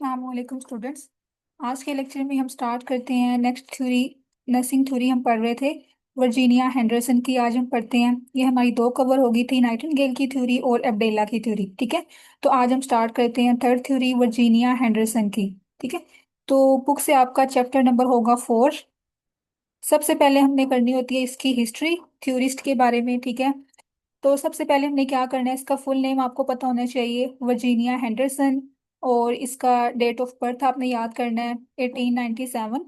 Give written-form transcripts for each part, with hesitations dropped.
अस्सलाम स्टूडेंट्स। आज के लेक्चर में हम स्टार्ट करते हैं नेक्स्ट थ्योरी। नर्सिंग थ्योरी हम पढ़ रहे थे वर्जीनिया हेंडरसन की। आज हम पढ़ते हैं, ये हमारी दो कवर हो गई थी, नाइटिंगेल की थ्योरी और एब्डेला की थ्योरी। ठीक है, तो आज हम स्टार्ट करते हैं थर्ड थ्योरी वर्जीनिया हेंडरसन की। ठीक है, तो बुक से आपका चैप्टर नंबर होगा 4। सबसे पहले हमने करनी होती है इसकी हिस्ट्री, थ्योरिस्ट के बारे में। ठीक है, तो सबसे पहले हमने क्या करना है, इसका फुल नेम आपको पता होना चाहिए, वर्जीनिया हेंडरसन। और इसका डेट ऑफ बर्थ आपने याद करना है, 1897।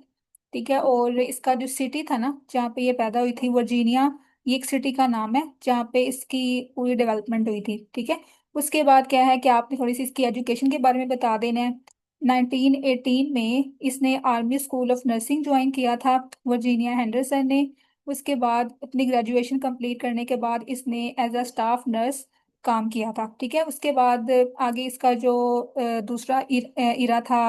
ठीक है, और इसका जो सिटी था ना जहाँ पे ये पैदा हुई थी, वर्जीनिया, ये एक सिटी का नाम है जहाँ पे इसकी पूरी डेवलपमेंट हुई थी। ठीक है, उसके बाद क्या है कि आपने थोड़ी सी इसकी एजुकेशन के बारे में बता देना है। 1918 में इसने army school of nursing join किया था वर्जीनिया हेंडरसन ने। उसके बाद अपनी ग्रेजुएशन कंप्लीट करने के बाद इसने एज अ स्टाफ नर्स काम किया था। ठीक है, उसके बाद आगे इसका जो दूसरा इरा था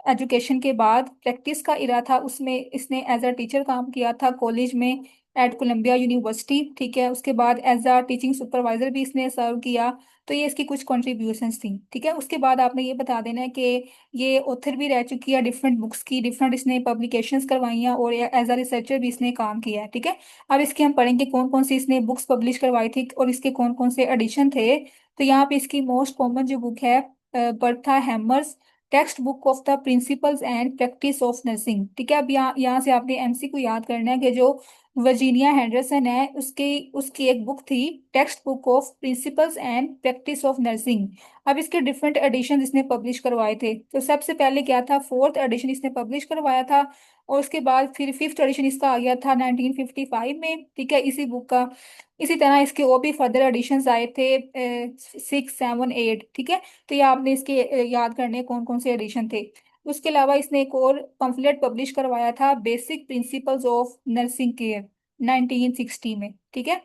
एजुकेशन के बाद, प्रैक्टिस का इरा था, उसमें इसने एज अ टीचर काम किया था कॉलेज में एट कोलंबिया यूनिवर्सिटी। ठीक है, उसके बाद एज अ टीचिंग सुपरवाइजर भी इसने सर्व किया। तो ये इसकी कुछ कॉन्ट्रीब्यूशंस थी। ठीक है, उसके बाद आपने ये बता देना है कि ये ऑथर भी रह चुकी है डिफरेंट बुक्स की, डिफरेंट इसने पब्लिकेशंस करवाई हैं और एज अ रिसर्चर भी इसने काम किया है। ठीक है, अब इसके हम पढ़ेंगे कौन कौन सी इसने बुक्स पब्लिश करवाई थी और इसके कौन कौन से एडिशन थे। तो यहाँ पे इसकी मोस्ट कॉमन जो बुक है, Bertha hammers text book of the principles and practice of nursing. ठीक है, अब यहाँ से आपने एमसी को याद करना है कि जो वर्जीनिया हेंडरसन है उसकी उसकी एक बुक थी, text book of principles and practice of nursing. अब इसके डिफरेंट एडिशन इसने पब्लिश करवाए थे। तो सबसे पहले क्या था, फोर्थ एडिशन इसने पब्लिश करवाया था, और उसके बाद फिर फिफ्थ एडिशन इसका आ गया था 1955 में। ठीक है, इसी बुक का। इसी तरह इसके और भी फर्दर एडिशंस आए थे, 6, 7, 8। ठीक है, तो ये आपने इसके याद करने हैं कौन कौन से एडिशन थे। उसके अलावा इसने एक और पंफलेट पब्लिश करवाया था, basic principles of nursing care, 1960 में। ठीक है,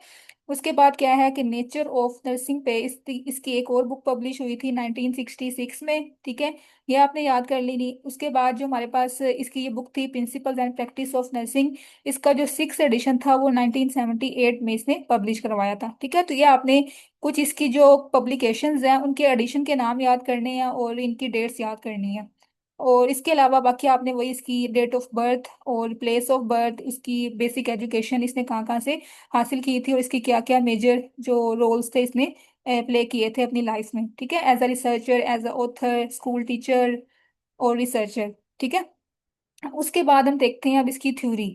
उसके बाद क्या है कि नेचर ऑफ नर्सिंग पे इसकी एक और बुक पब्लिश हुई थी 1966 में। ठीक है, ये आपने याद कर ली नहीं। उसके बाद जो हमारे पास इसकी ये बुक थी, principles and practice of nursing, इसका जो सिक्स एडिशन था वो 1978 में इसने पब्लिश करवाया था। ठीक है, तो ये आपने कुछ इसकी जो पब्लिकेशंस हैं उनके एडिशन के नाम याद करने हैं और इनकी डेट्स याद करनी है। और इसके अलावा बाकी आपने वही इसकी डेट ऑफ बर्थ और प्लेस ऑफ बर्थ, इसकी बेसिक एजुकेशन इसने कहाँ कहाँ से हासिल की थी और इसकी क्या क्या मेजर जो रोल्स थे इसने प्ले किए थे अपनी लाइफ में। ठीक है, as a researcher, as a author, school teacher और रिसर्चर। ठीक है, उसके बाद हम देखते हैं अब इसकी theory,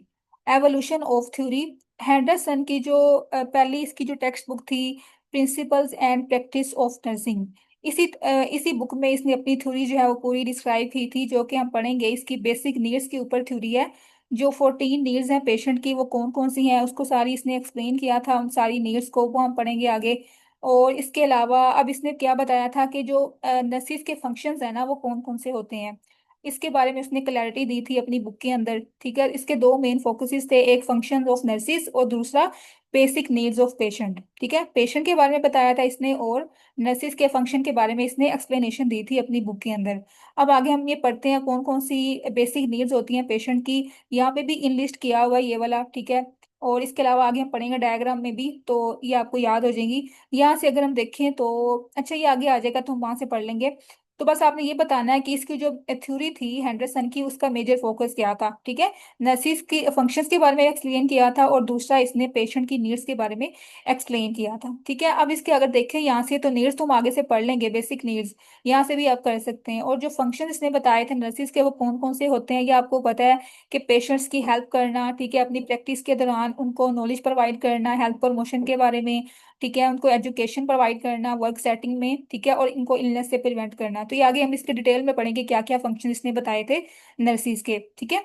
evolution of theory. Henderson की जो पहली इसकी जो टेक्स्ट बुक थी, principles and practice of nursing, इसी बुक में इसने अपनी थ्योरी जो है वो पूरी डिस्क्राइब की थी, जो कि हम पढ़ेंगे। इसकी बेसिक नीड्स के ऊपर थ्योरी है। जो 14 नीड्स हैं पेशेंट की वो कौन कौन सी हैं उसको सारी इसने एक्सप्लेन किया था, उन सारी नीड्स को वो हम पढ़ेंगे आगे। और इसके अलावा अब इसने क्या बताया था कि जो नर्सिस के फंक्शंस है ना वो कौन कौन से होते हैं, इसके बारे में उसने क्लैरिटी दी थी अपनी बुक के अंदर। ठीक है, इसके दो मेन फोकसेस थे, एक फंक्शंस ऑफ नर्सिस और दूसरा बेसिक नीड्स ऑफ पेशेंट। ठीक है, पेशेंट के बारे में बताया था इसने और नर्सिस के फंक्शन के बारे में इसने एक्सप्लेनेशन दी थी अपनी बुक के अंदर। अब आगे हम ये पढ़ते हैं कौन कौन सी बेसिक नीड्स होती हैं पेशेंट की। यहाँ पे भी इनलिस्ट किया हुआ है ये वाला। ठीक है, और इसके अलावा आगे हम पढ़ेंगे डायग्राम में भी, तो ये आपको याद हो जाएंगी। यहाँ से अगर हम देखें तो अच्छा ये आगे आ जाएगा तो हम वहां से पढ़ लेंगे। तो बस आपने ये बताना है कि इसकी जो थ्योरी थी हेंडरसन की उसका मेजर फोकस क्या था। ठीक है, नर्सिस की फंक्शंस के बारे में एक्सप्लेन किया था और दूसरा इसने पेशेंट की नीड्स के बारे में एक्सप्लेन किया था। ठीक है, अब इसके अगर देखें यहाँ से तो नीड्स तो हम आगे से पढ़ लेंगे, बेसिक नीड्स यहाँ से भी आप कर सकते हैं। और जो फंक्शन इसने बताए थे नर्सिस के वो कौन कौन से होते हैं ये आपको पता है, कि पेशेंट्स की हेल्प करना। ठीक है, अपनी प्रैक्टिस के दौरान उनको नॉलेज प्रोवाइड करना हेल्थ प्रमोशन के बारे में। ठीक है, उनको एजुकेशन प्रोवाइड करना वर्क सेटिंग में। ठीक है, और इनको इलनेस से प्रिवेंट करना। तो ये आगे हम इसके डिटेल में पढ़ेंगे क्या क्या फंक्शन इसने बताए थे नर्सिस के। ठीक है,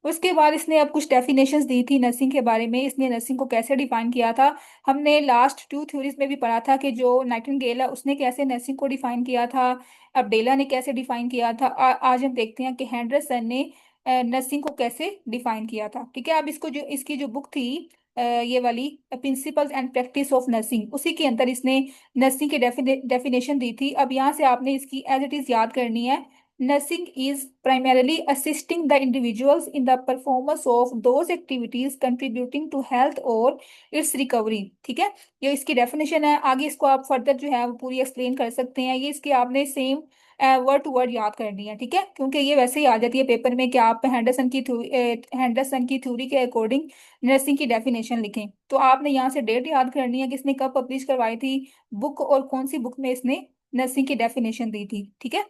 उसके बाद इसने अब कुछ डेफिनेशंस दी थी नर्सिंग के बारे में, इसने नर्सिंग को कैसे डिफाइन किया था। हमने लास्ट टू थ्योरीज में भी पढ़ा था कि जो नाइटिंगेल है उसने कैसे नर्सिंग को डिफाइन किया था, अब्डेला ने कैसे डिफाइन किया था। आज हम देखते हैं कि हेंडरसन ने नर्सिंग को कैसे डिफाइन किया था। ठीक है, अब इसको जो इसकी जो बुक थी ये वाली, principles and practice of nursing, उसी के अंदर इसने नर्सिंग की डेफिनेशन दी थी। अब यहाँ से आपने इसकी एज इट इज याद करनी है। Nursing is primarily assisting the individuals in the performance of those activities contributing to health और इट्स रिकवरी। ठीक है, ये इसकी डेफिनेशन है। आगे इसको आप फर्दर जो है वो पूरी एक्सप्लेन कर सकते हैं। ये इसकी आपने सेम वर्ड टू वर्ड याद करनी है, ठीक है, क्योंकि ये वैसे ही आ जाती है पेपर में कि आप हैंडरसन की थ्योरी के अकॉर्डिंग नर्सिंग की डेफिनेशन लिखें। तो आपने यहाँ से डेट याद करनी है कि इसने कब पब्लिश करवाई थी बुक, और कौन सी बुक में इसने नर्सिंग की डेफिनेशन दी थी। ठीक है,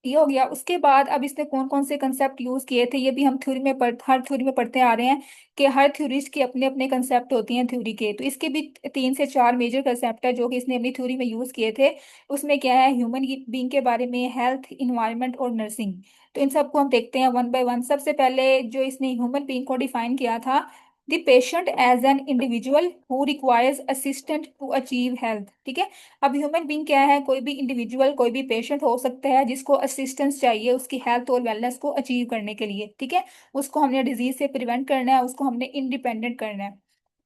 ये हो गया। उसके बाद अब इसने कौन कौन से कंसेप्ट यूज किए थे ये भी हम थ्योरी में हर थ्योरी में पढ़ते आ रहे हैं कि हर थ्योरिस्ट के अपने अपने कंसेप्ट होती हैं थ्योरी के। तो इसके भी 3 से 4 मेजर कंसेप्ट है जो कि इसने अपनी थ्योरी में यूज किए थे। उसमें क्या है, ह्यूमन बीइंग के बारे में, हेल्थ, इन्वायरमेंट और नर्सिंग। तो इन सबको हम देखते हैं वन बाय वन। सबसे पहले जो इसने ह्यूमन बीइंग को डिफाइन किया था, the patient as an individual who requires assistant to achieve health. ठीक है, अब ह्यूमन बीइंग क्या है, कोई भी इंडिविजुअल, कोई भी पेशेंट हो सकता है जिसको असिस्टेंस चाहिए उसकी हेल्थ और वेलनेस को अचीव करने के लिए। ठीक है, उसको हमने डिजीज से प्रिवेंट करना है, उसको हमने इंडिपेंडेंट करना है।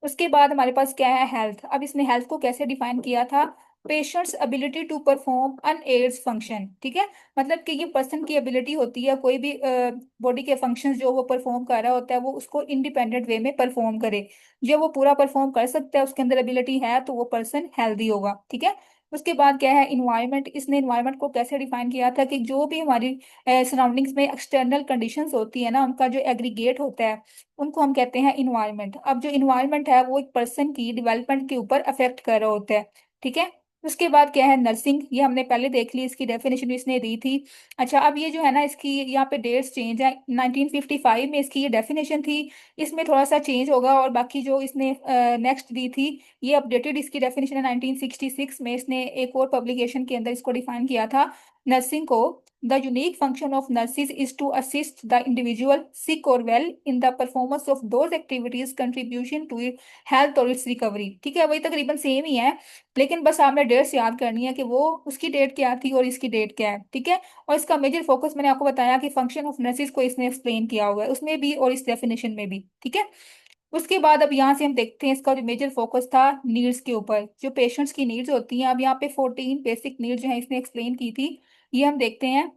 उसके बाद हमारे पास क्या है, हेल्थ। अब इसने हेल्थ को कैसे डिफाइन किया था, patient's ability to perform unaided function. ठीक है, मतलब कि ये पर्सन की एबिलिटी होती है कोई भी बॉडी के फंक्शंस जो वो परफॉर्म कर रहा होता है वो उसको इंडिपेंडेंट वे में परफॉर्म करे। जो वो पूरा परफॉर्म कर सकता है, उसके अंदर एबिलिटी है, तो वो पर्सन हेल्दी होगा। ठीक है, उसके बाद क्या है, इन्वायरमेंट। इसने इन्वायरमेंट को कैसे डिफाइन किया था कि जो भी हमारी सराउंडिंग्स में एक्सटर्नल कंडीशंस होती है ना, उनका जो एग्रीगेट होता है उनको हम कहते हैं इन्वायरमेंट। अब जो इन्वायरमेंट है वो एक पर्सन की डेवलपमेंट के ऊपर अफेक्ट कर रहा होता है। ठीक है, उसके बाद क्या है, नर्सिंग। ये हमने पहले देख ली, इसकी डेफिनेशन भी इसने दी थी। अच्छा, अब ये जो है ना, इसकी यहाँ पे डेट्स चेंज है। 1955 में इसकी ये डेफिनेशन थी, इसमें थोड़ा सा चेंज होगा। और बाकी जो इसने नेक्स्ट दी थी, ये अपडेटेड इसकी डेफिनेशन है। 1966 में इसने एक और पब्लिकेशन के अंदर इसको डिफाइन किया था नर्सिंग को। The unique function of nurses is to assist the individual sick और well in the performance of those activities contribution to health और इट्स रिकवरी। ठीक है, वही तकरीबन सेम ही है, लेकिन बस आपने डेट्स याद करनी है कि वो उसकी डेट क्या थी और इसकी डेट क्या है। ठीक है, और इसका मेजर फोकस मैंने आपको बताया कि फंक्शन ऑफ नर्सिस को इसने एक्सप्लेन किया हुआ है उसमें भी और इस डेफिनेशन में भी। ठीक है, उसके बाद अब यहाँ से हम देखते हैं इसका जो मेजर फोकस था नीड्स के ऊपर, जो पेशेंट्स की नीड्स होती हैं। अब यहाँ पे 14 बेसिक नीड्स जो है इसने एक्सप्लेन की थी, ये हम देखते हैं।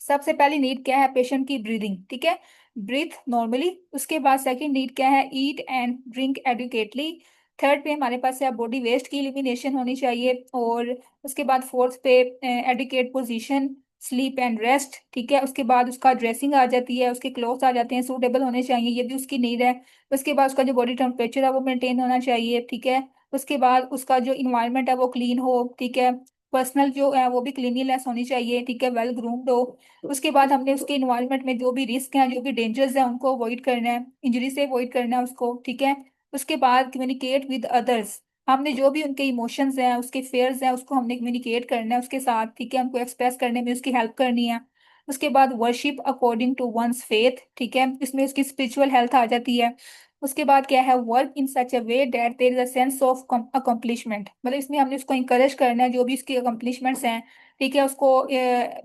सबसे पहली नीड क्या है, पेशेंट की ब्रीदिंग। ठीक है, ब्रीथ नॉर्मली। उसके बाद सेकंड नीड क्या है, eat and drink adequately. Third पे हमारे पास है बॉडी वेस्ट की एलिमिनेशन होनी चाहिए। और उसके बाद फोर्थ पे adequate position, sleep and rest. ठीक है, उसके बाद उसका ड्रेसिंग आ जाती है, उसके क्लोथ्स आ जाते हैं, सूटेबल होने चाहिए, ये भी उसकी नीड है। उसके बाद उसका जो बॉडी टेम्परेचर है वो मेंटेन होना चाहिए। ठीक है, उसके बाद उसका जो इन्वायरमेंट है वो क्लीन हो। ठीक है, पर्सनल जो है वो भी क्लीनलीनेस होनी चाहिए। ठीक है, वेल ग्रूम्ड हो। उसके बाद हमने उसके इन्वायरमेंट में जो भी रिस्क हैं, जो भी डेंजर्स हैं, उनको अवॉइड करना है, इंजरी से अवॉइड करना है उसको। ठीक है, उसके बाद कम्युनिकेट विद अदर्स। हमने जो भी उनके इमोशंस हैं, उसके फेयर्स हैं, उसको हमने कम्युनिकेट करना है उसके साथ। ठीक है, हमको एक्सप्रेस करने में उसकी हेल्प करनी है। उसके बाद worship according to one's faith. ठीक है, इसमें उसकी स्पिरिचुअल हेल्थ आ जाती है। उसके बाद क्या है, work in such a way that there is a sense of accomplishment. मतलब इसमें हमने उसको इंकरेज करना है, जो भी उसकी अकम्पलिशमेंट्स हैं। ठीक है, उसको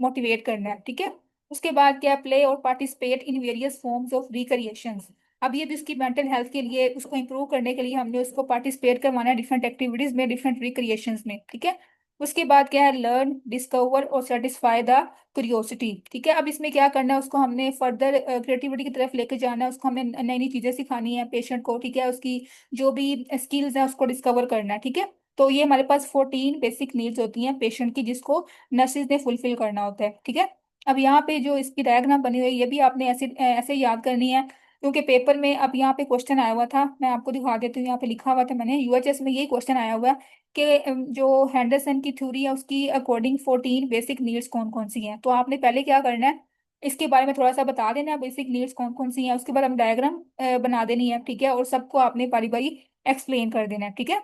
मोटिवेट करना है। ठीक है, उसके बाद क्या, प्ले और participate in various forms of recreations. अब ये भी उसकी मेंटल हेल्थ के लिए, उसको इंप्रूव करने के लिए हमने उसको पार्टिसिपेट करवाना है डिफरेंट एक्टिविटीज में, डिफरेंट रिक्रिएशंस में। ठीक है, उसके बाद क्या है, लर्न, डिस्कवर और सेटिस्फाई द क्यूरियोसिटी। ठीक है, अब इसमें क्या करना है, उसको हमने फर्दर क्रिएटिविटी की तरफ लेके जाना है, उसको हमें नई नई चीजें सिखानी है पेशेंट को। ठीक है, उसकी जो भी स्किल्स हैं उसको डिस्कवर करना है। ठीक है, तो ये हमारे पास 14 बेसिक नीड्स होती हैं पेशेंट की, जिसको नर्सिस ने फुलफिल करना होता है। ठीक है, अब यहाँ पे जो इसकी डायग्राम बनी हुई है ये भी आपने ऐसे ऐसे ही याद करनी है, क्योंकि पेपर में अब यहाँ पे क्वेश्चन आया हुआ था। मैं आपको दिखा देती हूँ, यहाँ पे लिखा हुआ था मैंने, यूएचएस में यही क्वेश्चन आया हुआ है कि जो हैंडरसन की थ्योरी है उसकी अकॉर्डिंग 14 बेसिक नीड्स कौन कौन सी हैं। तो आपने पहले क्या करना है, इसके बारे में थोड़ा सा बता देना है, बेसिक नीड्स कौन कौन सी हैं। उसके बाद हम डायग्राम बना देनी है। ठीक है, और सबको आपने बारी बारी एक्सप्लेन कर देना है। ठीक है,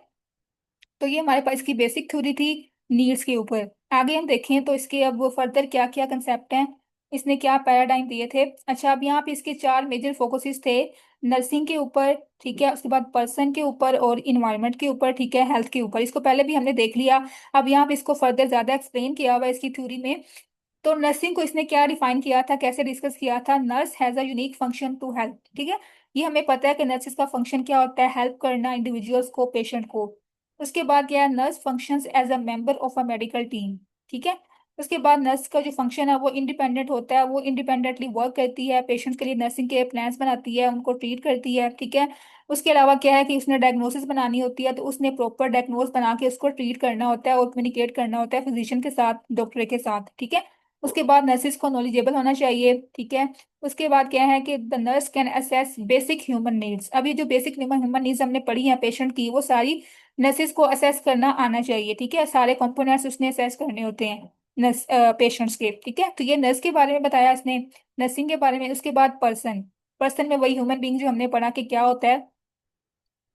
तो ये हमारे पास इसकी बेसिक थ्योरी थी नीड्स के ऊपर। आगे हम देखें तो इसके अब फर्दर क्या क्या कंसेप्ट हैं, इसने क्या पैराडाइम दिए थे। अच्छा, अब यहाँ पे इसके 4 मेजर फोकसेस थे नर्सिंग के ऊपर। ठीक है, उसके बाद पर्सन के ऊपर और इन्वायरमेंट के ऊपर। ठीक है, हेल्थ के ऊपर, इसको पहले भी हमने देख लिया। अब यहाँ पे इसको फर्दर ज्यादा एक्सप्लेन किया हुआ है इसकी थ्योरी में। तो नर्सिंग को इसने क्या डिफाइन किया था, कैसे डिस्कस किया था, nurse has a unique function to help. ठीक है, ये हमें पता है कि नर्सिस का फंक्शन क्या होता है, हेल्प करना इंडिविजुअल्स को, पेशेंट को। उसके बाद क्या है, nurse functions as a member of a medical team. ठीक है, उसके बाद नर्स का जो फंक्शन है वो इंडिपेंडेंट होता है, वो इंडिपेंडेंटली वर्क करती है, पेशेंट्स के लिए नर्सिंग के प्लान्स बनाती है, उनको ट्रीट करती है, ठीक है। उसके अलावा क्या है कि उसने डायग्नोसिस बनानी होती है, तो उसने प्रॉपर डायग्नोस बना के उसको ट्रीट करना होता है और कम्युनिकेट करना होता है फिजिशियन के साथ, डॉक्टर के साथ, ठीक है। उसके बाद नर्सिस को नॉलेजेबल होना चाहिए, ठीक है। उसके बाद क्या है कि the nurse can assess basic human needs. अब ये जो बेसिक ह्यूमन नीड्स हमने पढ़ी है पेशेंट की, वो सारी नर्सिस को असेस करना आना चाहिए, ठीक है। सारे कंपोनेंट्स उसने असेस करने होते हैं नर्स पेशेंट्स के, ठीक है। तो ये नर्स के बारे में बताया इसने, नर्सिंग के बारे में। उसके बाद पर्सन, पर्सन में वही ह्यूमन बीइंग जो हमने पढ़ा कि क्या होता है।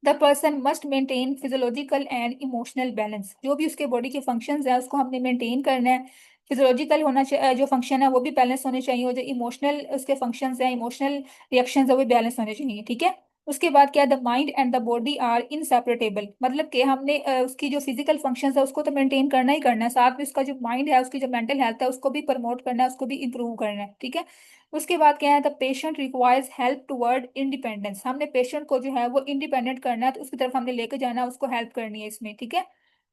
The person must maintain physiological and emotional balance. जो भी उसके बॉडी के फंक्शंस है उसको हमने मेंटेन करना है। फिजियोलॉजिकल होना चाहिए, जो फंक्शन है वो भी बैलेंस होने चाहिए, और जो इमोशनल उसके फंक्शंस है, इमोशनल रिएक्शंस है, वो भी बैलेंस होने चाहिए, ठीक है। उसके बाद क्या, the mind and the body are inseparable. मतलब कि हमने उसकी जो फिजिकल फंक्शंस है उसको तो मेंटेन करना ही करना है, साथ में उसका जो माइंड है, उसकी जो मेंटल हेल्थ है, उसको भी प्रमोट करना है, उसको भी इंप्रूव करना है, ठीक है। उसके बाद क्या है, the patient requires help toward independence. हमने पेशेंट को जो है वो इंडिपेंडेंट करना है, तो उसकी तरफ हमने लेकर जाना है, उसको हेल्प करनी है इसमें, ठीक है।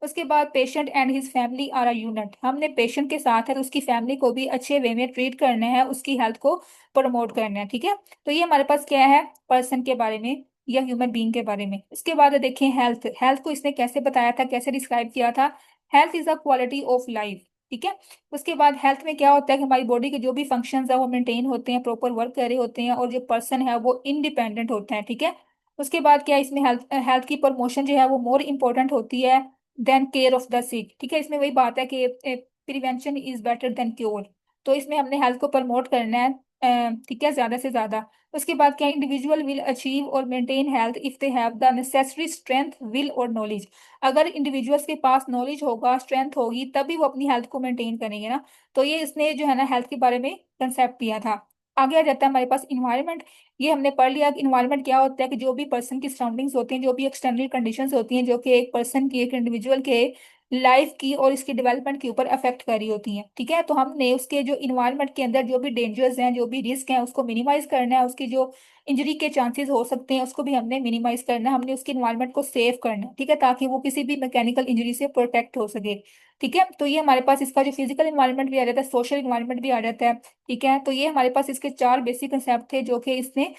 उसके बाद patient and his family are a unit. हमने पेशेंट के साथ है तो उसकी फैमिली को भी अच्छे वे में ट्रीट करना है, उसकी हेल्थ को प्रमोट करना है, ठीक है। तो ये हमारे पास क्या है पर्सन के बारे में या ह्यूमन बीइंग के बारे में। इसके बाद देखें हेल्थ, हेल्थ को इसने कैसे बताया था, कैसे डिस्क्राइब किया था। Health is a quality of life, ठीक है। उसके बाद हेल्थ में क्या होता है कि हमारी बॉडी के जो भी फंक्शंस है वो मेंटेन होते हैं, प्रॉपर वर्क कर रहे होते हैं, और जो पर्सन है वो इंडिपेंडेंट होता है, ठीक है। उसके बाद क्या है, इसमें हेल्थ हेल्थ की प्रमोशन जो है वो मोर इंपॉर्टेंट होती है देन केयर ऑफ द सिक, ठीक है। इसमें वही बात है कि prevention is better than cure. तो इसमें हमने हेल्थ को प्रमोट करना है, ठीक है, ज्यादा से ज्यादा। उसके बाद क्या, इंडिविजुअल विल अचीव और maintain health if they have the necessary strength, will और नॉलेज। अगर इंडिविजुअल्स के पास नॉलेज होगा, स्ट्रेंथ होगी, तभी वो अपनी हेल्थ को मेंटेन करेंगे ना। तो ये इसने जो है ना हेल्थ के बारे में कंसेप्ट दिया था। आगे आ जाता है हमारे पास इन्वायरमेंट। ये हमने पढ़ लिया कि इन्वायरमेंट क्या होता है, कि जो भी पर्सन की सराउंडिंग्स होती हैं, जो भी एक्सटर्नल कंडीशंस होती हैं, जो कि एक पर्सन की, एक इंडिविजुअल के लाइफ की और इसकी डेवलपमेंट के ऊपर अफेक्ट कर रही होती हैं, ठीक है। तो हमने उसके जो इन्वायरमेंट के अंदर जो भी डेंजर्स हैं, जो भी रिस्क हैं, उसको मिनिमाइज करना है। उसकी जो इंजरी के चांसेस हो सकते हैं उसको भी हमने मिनिमाइज करना है, हमने उसके इन्वायरमेंट को सेव करना है, ठीक है, ताकि वो किसी भी मैकेनिकल इंजरी से प्रोटेक्ट हो सके, ठीक है। तो ये हमारे पास इसका जो फिजिकल इन्वायरमेंट भी आ जाता है, सोशल इन्वायरमेंट भी आ जाता है, ठीक है। तो ये हमारे पास इसके चार बेसिक कंसेप्ट थे जो कि इसने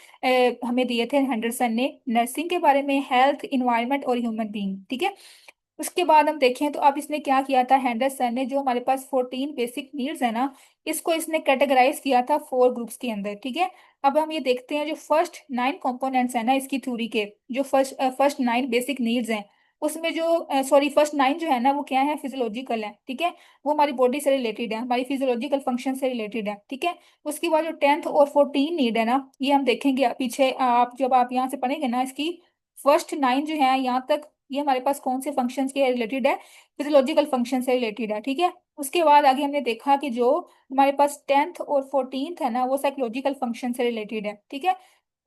हमें दिए थे हेंडरसन ने नर्सिंग के बारे में, हेल्थ, इन्वायरमेंट और ह्यूमन बीइंग, ठीक है। उसके बाद हम देखें तो अब इसने क्या किया था हेंडरसन ने, जो हमारे पास 14 बेसिक नीड्स है ना, इसको इसने कैटेगराइज किया था 4 ग्रुप्स के अंदर, ठीक है। अब हम ये देखते हैं जो फर्स्ट 9 कंपोनेंट्स है ना इसकी थ्योरी के, जो फर्स्ट 9 बेसिक नीड्स हैं, उसमें जो सॉरी फर्स्ट 9 जो है ना वो क्या है, फिजियोलॉजिकल है, ठीक है। वो हमारी बॉडी से रिलेटेड है, हमारी फिजियोलॉजिकल फंक्शन से रिलेटेड है, ठीक है। उसके बाद जो 10th और 14 नीड है ना, ये हम देखेंगे पीछे, आप जब आप यहाँ से पढ़ेंगे ना इसकी फर्स्ट 9 जो है यहाँ तक, ये हमारे पास कौन से फंक्शंस के रिलेटेड है, फिजियोलॉजिकल फंक्शन से रिलेटेड है, ठीक है। उसके बाद आगे हमने देखा कि जो हमारे पास 10th और 14th है ना वो साइकोलॉजिकल फंक्शन से रिलेटेड है, ठीक है।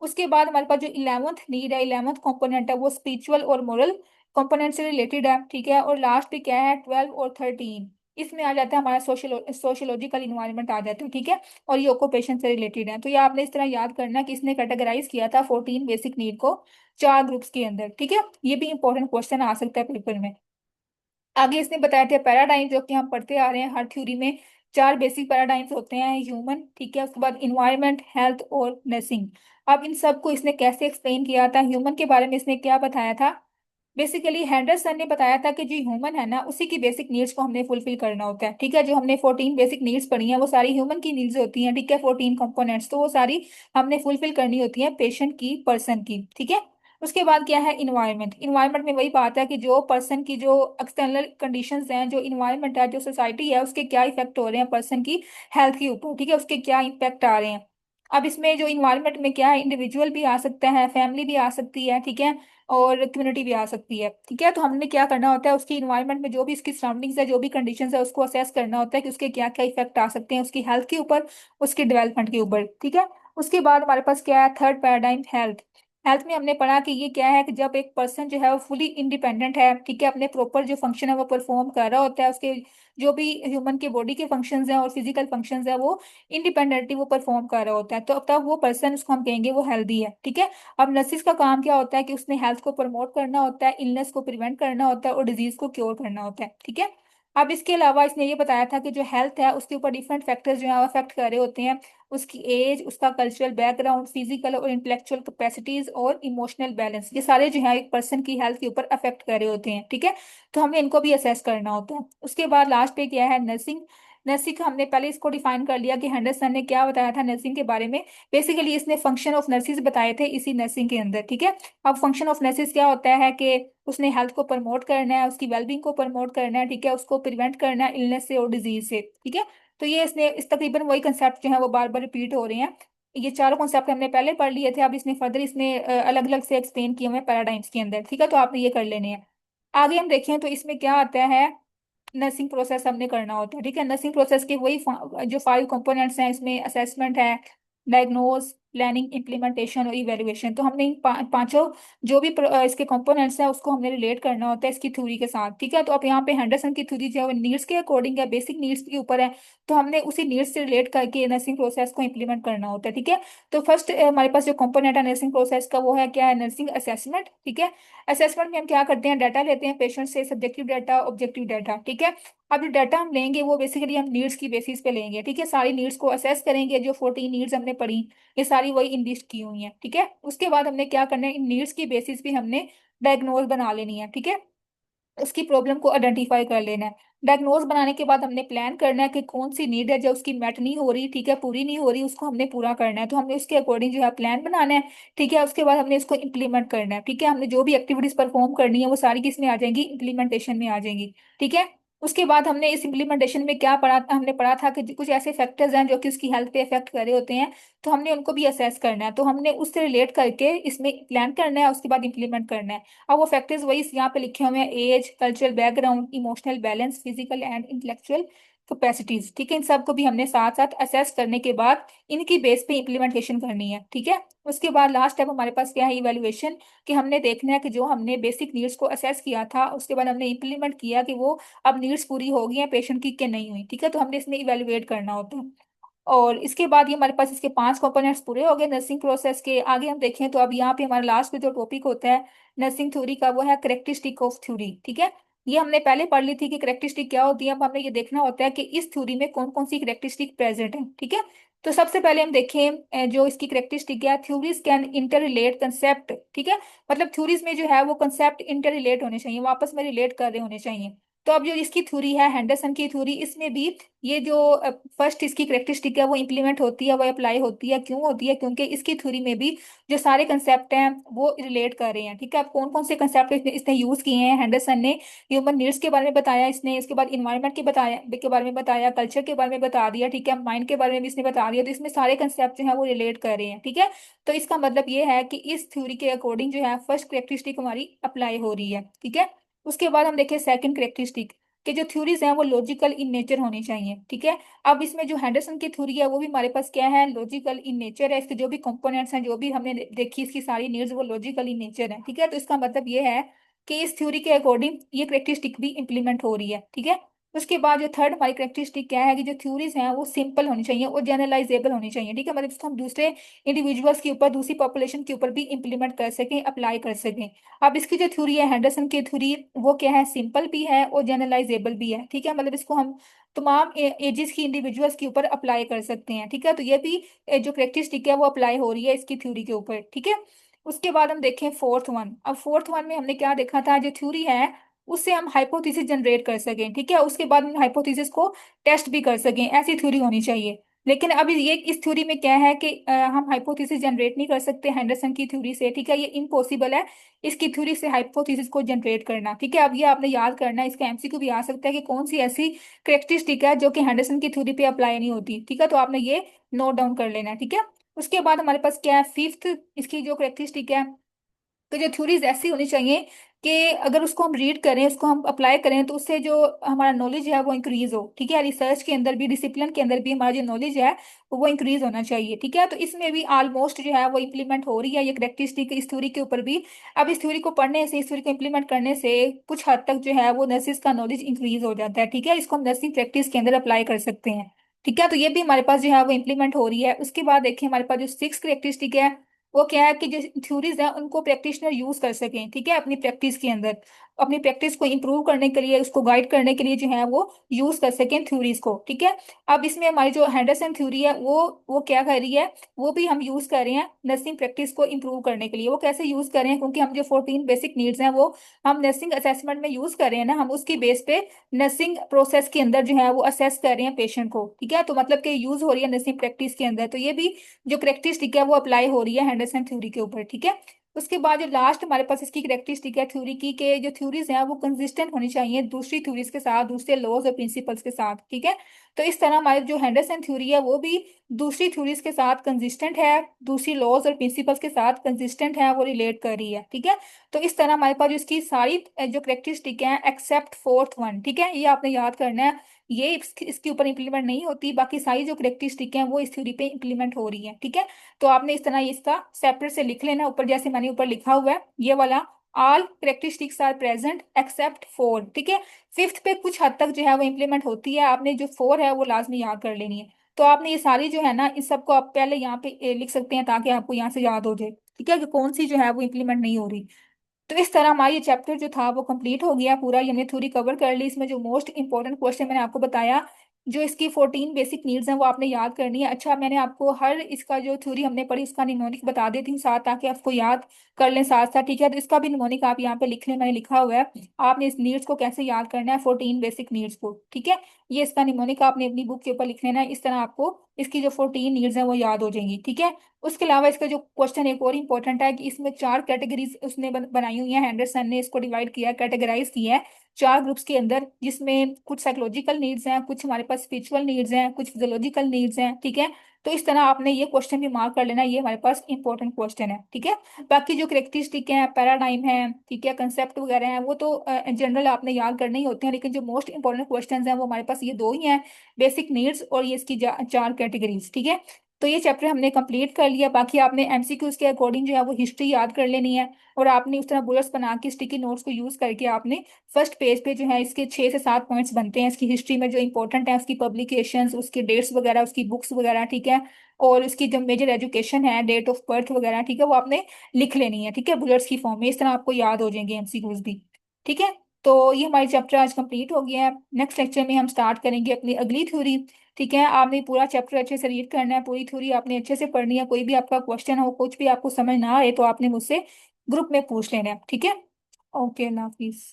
उसके बाद हमारे पास जो 11th नीड है, 11th कंपोनेंट है, वो स्पिरिचुअल और मोरल कंपोनेंट से रिलेटेड है, ठीक है। और लास्ट पे क्या है 12 और 13, इसमें आ जाता है हमारा सोशियोलॉजिकल इन्वायरमेंट आ जाता है, ठीक है। और ये ऑक्यूपेशन से रिलेटेड है। तो ये आपने इस तरह याद करना कि इसने कैटेगराइज किया था 14 बेसिक नीड को 4 ग्रुप्स के अंदर, ठीक है। ये भी इंपॉर्टेंट क्वेश्चन आ सकता है पेपर में। आगे इसने बताया था पैराडाइम, जो कि हम पढ़ते आ रहे हैं हर थ्योरी में 4 बेसिक पैराडाइम्स होते हैं, ह्यूमन, ठीक है। उसके बाद इन्वायरमेंट, हेल्थ और नर्सिंग। अब इन सब को इसने कैसे एक्सप्लेन किया था, ह्यूमन के बारे में इसने क्या बताया था। बेसिकली हैंडरसन ने बताया था कि जो ह्यूमन है ना उसी की बेसिक नीड्स को हमने फुलफिल करना होता है, ठीक है। जो हमने 14 बेसिक नीड्स पढ़ी हैं वो सारी ह्यूमन की नीड्स होती हैं, ठीक है। 14 कंपोनेंट्स तो वो सारी हमने फुलफिल करनी होती है पेशेंट की, पर्सन की, ठीक है। उसके बाद क्या है इन्वायरमेंट। इन्वायरमेंट में वही बात है कि जो पर्सन की जो एक्सटर्नल कंडीशंस हैं, जो इन्वायरमेंट है, जो सोसाइटी है, उसके क्या इफेक्ट हो रहे हैं पर्सन की हेल्थ के ऊपर, ठीक है, उसके क्या इम्पेक्ट आ रहे हैं। अब इसमें जो इन्वायरमेंट में क्या है, इंडिविजुअल भी आ सकता है, फैमिली भी आ सकती है, ठीक है, और कम्युनिटी भी आ सकती है, ठीक है। तो हमने क्या करना होता है, उसकी इन्वायरमेंट में जो भी इसकी सराउंडिंग्स है, जो भी कंडीशंस है, उसको असेस करना होता है कि उसके क्या क्या इफेक्ट आ सकते हैं उसकी हेल्थ के ऊपर, उसकी डेवलपमेंट के ऊपर, ठीक है। उसके बाद हमारे पास क्या है थर्ड पैराडाइम, हेल्थ। हेल्थ में हमने पढ़ा कि ये क्या है कि जब एक पर्सन जो है वो फुली इंडिपेंडेंट है, ठीक है, अपने प्रॉपर जो फंक्शन है वो परफॉर्म कर रहा होता है, उसके जो भी ह्यूमन के बॉडी के फंक्शंस हैं और फिजिकल फंक्शंस है वो इंडिपेंडेंटली वो परफॉर्म कर रहा होता है, तो अब तक वो पर्सन उसको हम कहेंगे वो हेल्दी है, ठीक है। अब नर्सिस का काम क्या होता है कि उसने हेल्थ को प्रमोट करना होता है, इलनेस को प्रिवेंट करना होता है और डिजीज को क्योर करना होता है, ठीक है। अब इसके अलावा इसने ये बताया था कि जो हेल्थ है उसके ऊपर डिफरेंट फैक्टर्स जो है अफेक्ट कर रहे होते हैं। उसकी एज, उसका कल्चरल बैकग्राउंड, फिजिकल और इंटेलेक्चुअल कैपेसिटीज और इमोशनल बैलेंस, ये सारे जो है एक पर्सन की हेल्थ के ऊपर अफेक्ट कर रहे होते हैं। ठीक है, तो हमें इनको भी असेस करना होता है। उसके बाद लास्ट पे क्या है, नर्सिंग। नर्सिंग का हमने पहले इसको डिफाइन कर लिया कि हेंडरसन ने क्या बताया था नर्सिंग के बारे में। बेसिकली इसने फंक्शन ऑफ नर्सिस बताए थे इसी नर्सिंग के अंदर। ठीक है, अब फंक्शन ऑफ नर्सिस क्या होता है कि उसने हेल्थ को प्रमोट करना है, उसकी वेलबींग को प्रमोट करना है। ठीक है, उसको प्रिवेंट करना है इलनेस से और डिजीज से। ठीक है, तो ये इसने इस तकरीबन वही कंसेप्ट जो है वो बार बार रिपीट हो रहे हैं। ये चारों कॉन्सेप्ट हमने पहले पढ़ लिए थे, अब इसने फर्दर इसने अलग अलग से एक्सप्लेन किए हुए पैराडाइम्स के अंदर। ठीक है, तो आपने ये कर लेने हैं। आगे हम देखें तो इसमें क्या आता है, नर्सिंग प्रोसेस हमने करना होता है। ठीक है, नर्सिंग प्रोसेस के वही जो 5 कंपोनेंट्स हैं, इसमें असेसमेंट है, डायग्नोज, प्लानिंग, इम्प्लीमेंटेशन और इवेल्युएशन। तो हमने इन पांचों जो भी इसके कंपोनेंट्स हैं उसको हमने रिलेट करना होता है इसकी थ्योरी के साथ। ठीक है, तो अब यहाँ पे हैंडरसन की थ्योरी जो है वो नीड्स के अकॉर्डिंग है, बेसिक नीड्स के ऊपर है। तो हमने उसी नीड्स से रिलेट करके नर्सिंग प्रोसेस को इम्प्लीमेंट करना होता है। ठीक है, तो फर्स्ट हमारे पास जो कंपोनेंट है नर्सिंग प्रोसेस का वो है क्या है, नर्सिंग असेसमेंट। ठीक है, असेसमेंट में हम क्या करते हैं, डाटा लेते हैं पेशेंट से, सब्जेक्टिव डाटा, ऑब्जेक्टिव डाटा। ठीक है, अब जो डाटा हम लेंगे वो बेसिकली हम नीड्स की बेसिस पे लेंगे। ठीक है, सारी नीड्स को असेस करेंगे, जो 14 नीड्स हमने पढ़ी ये सारी वही इन लिस्ट की हुई हैं। ठीक है, उसके बाद हमने क्या करना है, इन नीड्स की बेसिस पे हमने डायग्नोज बना लेनी है। ठीक है, उसकी प्रॉब्लम को आइडेंटिफाई कर लेना है। डायग्नोज बनाने के बाद हमने प्लान करना है कि कौन सी नीड है जो उसकी मेट नहीं हो रही। ठीक है, पूरी नहीं हो रही, उसको हमने पूरा करना है। तो हमने उसके अकॉर्डिंग जो है प्लान बनाना है। ठीक है, उसके बाद हमने इसको इम्प्लीमेंट करना है। ठीक है, हमने जो भी एक्टिविटीज परफॉर्म करनी है वो सारी किस में आ जाएंगी, इम्प्लीमेंटेशन में आ जाएंगी। ठीक है, उसके बाद हमने इस इम्प्लीमेंटेशन में क्या पढ़ा, हमने पढ़ा था कि कुछ ऐसे फैक्टर्स हैं जो कि उसकी हेल्थ पे इफेक्ट कर रहे होते हैं। तो हमने उनको भी असेस करना है, तो हमने उससे रिलेट करके इसमें प्लान करना है, उसके बाद इम्प्लीमेंट करना है। अब वो फैक्टर्स वही यहाँ पे लिखे हुए हैं, age, cultural background, emotional balance, physical and intellectual capacities. ठीक है, इन सबको भी हमने साथ साथ असेस करने के बाद इनकी बेस पे इम्प्लीमेंटेशन करनी है। ठीक है, उसके बाद लास्ट स्टेप हमारे पास क्या है, इवैल्यूएशन। कि हमने देखना है कि जो हमने बेसिक नीड्स को असेस किया था उसके बाद हमने इम्प्लीमेंट किया कि वो अब नीड्स पूरी हो गई हैं पेशेंट की कि नहीं हुई। ठीक है, तो हमने इसमें इवेल्युएट करना होता है। और इसके बाद ये हमारे पास इसके 5 कंपोनेंट्स पूरे हो गए नर्सिंग प्रोसेस के। आगे हम देखें तो अब यहाँ पे हमारा लास्ट में जो टॉपिक होता है नर्सिंग थ्योरी का वो है करेक्टरिस्टिक ऑफ थ्योरी। ठीक है, ये हमने पहले पढ़ ली थी कि करेक्टरिस्टिक क्या होती है। अब हमें ये देखना होता है कि इस थ्योरी में कौन कौन सी करेक्टरिस्टिक प्रेजेंट है। ठीक है, तो सबसे पहले हम देखें जो इसकी करेक्टरिस्टिक है, theories can inter relate concept. ठीक है, मतलब थ्योरीज में जो है वो कंसेप्ट इंटर रिलेट होने चाहिए, वो आपस में रिलेट कर रहे होने चाहिए। तो अब जो इसकी थ्योरी है हैंडरसन की थ्योरी, इसमें भी ये जो फर्स्ट इसकी करेक्टरिस्टिक है वो इंप्लीमेंट होती है, वो अप्लाई होती है। क्यों होती है, क्योंकि इसकी थ्योरी में भी जो सारे कंसेप्ट हैं वो रिलेट कर रहे हैं। ठीक है, अब कौन कौन से कंसेप्ट इसने यूज किए हैं हैंडरसन ने, ह्यूमन नीड्स के बारे में बताया इसने, इसके बाद इन्वायरमेंट के बारे में बताया, कल्चर के बारे में बता दिया। ठीक है, माइंड के बारे में भी इसने बता दिया। तो इसमें सारे कंसेप्ट जो है वो रिलेट कर रहे हैं। ठीक है, तो इसका मतलब ये है कि इस थ्योरी के अकॉर्डिंग जो है फर्स्ट करेक्टरिस्टिक हमारी अप्लाई हो रही है। ठीक है, उसके बाद हम देखें सेकंड करेक्टरिस्टिक कि जो थ्योरीज हैं वो लॉजिकल इन नेचर होनी चाहिए। ठीक है, अब इसमें जो हैंडरसन की थ्योरी है वो भी हमारे पास क्या है, लॉजिकल इन नेचर है। इसके जो भी कंपोनेंट्स हैं, जो भी हमने देखी इसकी सारी नीड्स, वो लॉजिकल इन नेचर है। ठीक है, तो इसका मतलब ये है कि इस थ्योरी के अकॉर्डिंग ये करेक्टरिस्टिक भी इंप्लीमेंट हो रही है। ठीक है, उसके बाद जो थर्ड हमारी करेक्टरिस्टिक क्या है कि जो थ्योरीज हैं वो सिंपल होनी चाहिए और जनरलाइजेबल होनी चाहिए। ठीक है, मतलब इसको हम दूसरे इंडिविजुअल्स के ऊपर, दूसरी पॉपुलेशन के ऊपर भी इंप्लीमेंट कर सकें, अप्लाई कर सकें। अब इसकी जो थ्योरी है हैंडरसन की थ्योरी, वो क्या है, सिंपल भी है और जनरलाइजेबल भी है। ठीक है, मतलब इसको हम तमाम एजेस की इंडिविजुअल्स के ऊपर अप्लाई कर सकते हैं। ठीक है, तो ये भी जो करेक्टरिस्टिक है वो अप्लाई हो रही है इसकी थ्योरी के ऊपर। ठीक है, उसके बाद हम देखें फोर्थ वन। अब फोर्थ वन में हमने क्या देखा था, जो थ्योरी है उससे हम हाइपोथेसिस जनरेट कर सकें। ठीक है, उसके बाद हम हाइपोथेसिस को टेस्ट भी कर सकें, ऐसी थ्योरी होनी चाहिए। लेकिन अभी ये इस थ्योरी में क्या है कि हम हाइपोथेसिस जनरेट नहीं कर सकते हैंडरसन की थ्योरी से। ठीक है, ये इम्पॉसिबल है इसकी थ्योरी से हाइपोथेसिस को जनरेट करना। ठीक है, अब ये आपने याद करना है, इसका एमसीक्यू भी आ सकता है कि कौन सी ऐसी करेक्टरिस्टिक है जो कि हैंडरसन की थ्योरी पे अप्लाई नहीं होती। ठीक है, तो आपने ये नोट डाउन कर लेना है। ठीक है, उसके बाद हमारे पास क्या है, फिफ्थ इसकी जो करेक्टरिस्टिक है, तो जो थ्योरीज ऐसी होनी चाहिए कि अगर उसको हम रीड करें, उसको हम अप्लाई करें तो उससे जो हमारा नॉलेज है वो इंक्रीज हो। ठीक है, रिसर्च के अंदर भी, डिसिप्लिन के अंदर भी हमारा जो नॉलेज है वो इंक्रीज होना चाहिए। ठीक है, तो इसमें भी ऑलमोस्ट जो है वो इम्प्लीमेंट हो रही है ये करेक्टरिस्टिक इस थ्योरी के ऊपर भी। अब इस थ्योरी को पढ़ने से, इस थ्योरी को इम्प्लीमेंट करने से कुछ हद तक जो है वो नर्सिस का नॉलेज इंक्रीज हो जाता है। ठीक है, इसको हम नर्सिंग प्रैक्टिस के अंदर अप्लाई कर सकते हैं। ठीक है, तो ये भी हमारे पास जो है वो इम्प्लीमेंट हो रही है। उसके बाद देखिए हमारे पास जो सिक्स करेक्टरिस्टिक है वो क्या है कि जो थ्योरीज है उनको प्रैक्टिशनर यूज कर सकें। ठीक है, अपनी प्रैक्टिस के अंदर। अपनी प्रैक्टिस को इंप्रूव करने के लिए, उसको गाइड करने के लिए जो है वो यूज कर सकें थ्योरीज को। ठीक है। अब इसमें हमारी जो हैंडरसन थ्योरी है वो क्या कर रही है, वो भी हम यूज कर रहे हैं नर्सिंग प्रैक्टिस को इंप्रूव करने के लिए। वो कैसे यूज कर रहे हैं, क्योंकि हम जो 14 बेसिक नीड्स हैं वो हम नर्सिंग असेसमेंट में यूज कर रहे हैं ना, हम उसकी बेस पे नर्सिंग प्रोसेस के अंदर जो है वो असेस कर रहे हैं पेशेंट को। ठीक है, तो मतलब कि यूज हो रही है नर्सिंग प्रैक्टिस के अंदर, तो ये भी जो करेक्टरिस्टिक है वो अप्लाई हो रही है हैंडरसन थ्योरी के ऊपर। ठीक है। उसके बाद जो लास्ट हमारे पास इसकी करेक्टरिस्टिक है थ्योरी की, के जो थ्योरीज हैं वो कंसिस्टेंट होनी चाहिए दूसरी थ्योरीज के साथ, दूसरे लॉज और प्रिंसिपल्स के साथ। ठीक है। तो इस तरह हमारी जो हैंडरसन थ्योरी है वो भी दूसरी थ्योरीज के साथ कंसिस्टेंट है, दूसरी लॉज और प्रिंसिपल्स के साथ कंसिस्टेंट है, वो रिलेट कर रही है। ठीक है। तो इस तरह हमारे पास जो इसकी सारी जो करेक्टरिस्टिक है एक्सेप्ट फोर्थ वन, ठीक है, ये आपने याद करना है, ये इसके ऊपर इंप्लीमेंट नहीं होती, बाकी सारी जो करेक्टरिस्टिक हैं वो इस थ्योरी पे इंप्लीमेंट हो रही है। ठीक है। तो आपने इस तरह इसका सेपरेट से लिख लेना ऊपर, जैसे मैंने ऊपर लिखा हुआ है ये वाला, all characteristics are present except four. ठीक है। फिफ्थ पे कुछ हद तक जो है वो इंप्लीमेंट होती है, आपने जो फोर है वो लाजमी याद कर लेनी है। तो आपने ये सारी जो है ना, इस सबको आप पहले यहाँ पे लिख सकते हैं ताकि आपको यहाँ से याद हो जाए। ठीक है, कि कौन सी जो है वो इंप्लीमेंट नहीं हो रही। तो इस तरह हमारा ये चैप्टर जो था वो कंप्लीट हो गया पूरा, ये हमने थ्योरी कवर कर ली। इसमें जो मोस्ट इंपॉर्टेंट क्वेश्चन मैंने आपको बताया, जो इसकी 14 बेसिक नीड्स हैं वो आपने याद करनी है। अच्छा, मैंने आपको हर इसका जो थ्योरी हमने पढ़ी उसका निमोनिक बता देती हूँ साथ, ताकि आपको याद कर लें साथ साथ। ठीक है, तो इसका भी निमोनिक आप यहाँ पे लिख लें, मैंने लिखा हुआ है। आपने इस नीड्स को कैसे याद करना है, 14 बेसिक नीड्स को। ठीक है, ये इसका निमोनिक आपने अपनी बुक के ऊपर लिख लेना है, इस तरह आपको इसकी जो 14 नीड्स हैं वो याद हो जाएंगी। ठीक है। उसके अलावा इसका जो क्वेश्चन एक और इम्पोर्टेंट है कि इसमें चार कैटेगरीज उसने बनाई हुई है, हैंडरसन ने इसको डिवाइड किया है, कैटेगराइज किया है चार ग्रुप्स के अंदर, जिसमें कुछ साइकोलॉजिकल नीड्स हैं, कुछ हमारे पास स्पिरिचुअल नीड्स हैं, कुछ फिजियोलॉजिकल नीड्स हैं। ठीक है। तो इस तरह आपने ये क्वेश्चन भी मार्क कर लेना, ये हमारे पास इंपॉर्टेंट क्वेश्चन है। ठीक है। बाकी जो करेक्टरिस्टिक है, पैराडाइम है, ठीक है, कंसेप्ट वगैरह हैं, वो तो जनरल आपने याद करने ही होते हैं, लेकिन जो मोस्ट इंपॉर्टेंट क्वेश्चन हैं वो हमारे पास ये दो ही हैं, बेसिक नीड्स और ये इसकी चार कैटेगरीज। ठीक है। तो ये चैप्टर हमने कंप्लीट कर लिया। बाकी आपने एमसीक्यूज के अकॉर्डिंग जो है वो हिस्ट्री याद कर लेनी है, और आपने उस तरह बुलेट्स बना के स्टिकी नोट्स को यूज करके आपने फर्स्ट पेज पे जो है इसके 6 से 7 पॉइंट्स बनते हैं इसकी हिस्ट्री में जो इंपॉर्टेंट है, उसकी पब्लिकेशंस, उसके डेट्स वगैरह, उसकी बुक्स वगैरह। ठीक है। और उसकी जो मेजर एजुकेशन है, डेट ऑफ बर्थ वगैरह, ठीक है, वो आपने लिख लेनी है। ठीक है, बुलेट्स की फॉर्म में, इस तरह आपको याद हो जाएंगे एमसीक्यूज भी। ठीक है। तो ये हमारी चैप्टर आज कंप्लीट हो गया है। नेक्स्ट लेक्चर में हम स्टार्ट करेंगे अपनी अगली थ्योरी। ठीक है, आपने पूरा चैप्टर अच्छे से रीड करना है, पूरी थ्योरी आपने अच्छे से पढ़नी है। कोई भी आपका क्वेश्चन हो, कुछ भी आपको समझ ना आए, तो आपने मुझसे ग्रुप में पूछ लेना है। ठीक है। ओके, अल्लाह हाफिज।